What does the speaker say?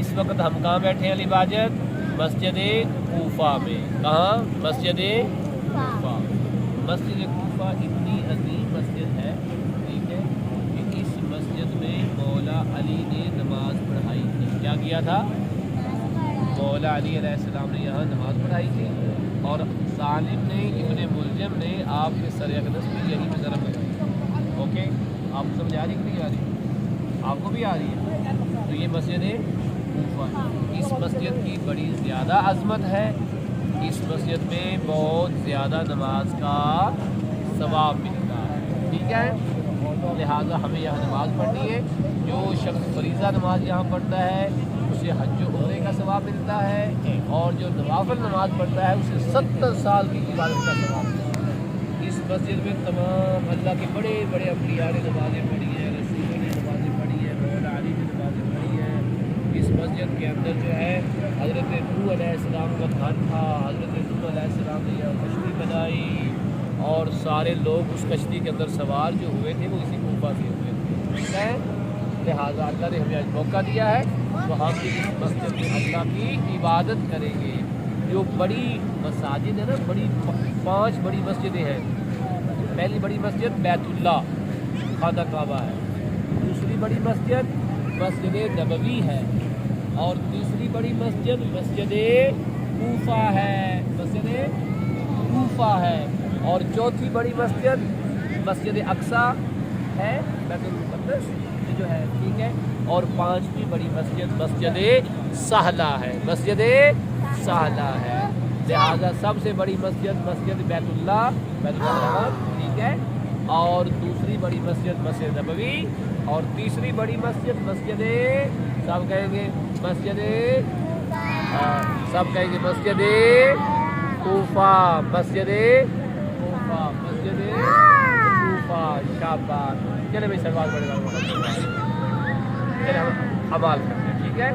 اس وقت ہم کہاں بیٹھے ہیں علی باجت؟ مسجد کوفہ میں. کہاں؟ مسجد کوفہ. مسجد کوفہ اتنی عظیم مسجد ہے، ٹھیک ہے، کہ اس مسجد میں مولا علی نے نماز پڑھائی تھی. کیا کیا تھا؟ مولا علی علیہ السلام نے یہاں نماز پڑھائی تھی، اور ظالم نے، ابن ملجم نے آپ کے سر اقدس بھی یہی پہ ضرب لگائی. اوکے، آپ کو سمجھ آ رہی کہ نہیں آ رہی؟ آپ کو بھی آ رہی ہے؟ تو یہ مسجد کوفہ ہے. اس مسجد کی بڑی زیادہ عظمت ہے. اس مسجد میں بہت زیادہ نماز کا ثواب ملتا ہے، ٹھیک ہے. لہٰذا ہمیں یہاں نماز پڑھنی ہے. جو شخص فریضہ نماز یہاں پڑھتا ہے اسے حج و عمرے کا ثواب ملتا ہے، اور جو نوافل نماز پڑھتا ہے اسے 70 سال کی عبادت کا ثواب ملتا ہے. اس مسجد میں تمام اللہ کے بڑے بڑے اولیاء نے نمازیں پڑھی ہیں، رسولوں نے نمازیں پڑھی ہیں، مولا علی نے نمازیں پڑھی ہیں. اس مسجد کے اندر جو ہے حضرت نوح علیہ السلام کا گھر تھا. حضرت نوح علیہ السلام نے یہاں کشتی بنائی، اور سارے لوگ اس کشتی کے اندر سوار جو ہوئے تھے وہ اسی کوفہ سے ہوئے تھے، ٹھیک ہے. لہٰذا اللہ نے ہمیں آج موقع دیا ہے تو ہم بھی اس مسجد میں اللہ کی عبادت کریں گے. جو بڑی مساجد ہے نا، بڑی 5 بڑی مسجدیں ہیں. پہلی بڑی مسجد بیت اللہ خانہ کعبہ ہے، دوسری بڑی مسجد مسجد نبوی ہے، اور تیسری بڑی مسجد مسجد کوفہ ہے، مسجد کوفہ ہے، اور چوتھی بڑی مسجد مسجد اقصیٰ ہے، بیت المقدس جو ہے، ٹھیک ہے. اور 5ویں بڑی مسجد مسجد سہلہ ہے، مسجد سہلہ ہے. لہٰذا سب سے بڑی مسجد مسجد بیت اللہ ٹھیک ہے، اور دوسری بڑی مسجد مسجد نبوی، اور تیسری بڑی مسجد مسجد، سب کہیں گے مسجد، سب کہیں گے مسجد کوفہ، مسجد کوفہ، مسجد کوفہ. شاباش. چلے بھائی سروال بڑے چلے ہم عمال کرتے ہیں، ٹھیک ہے.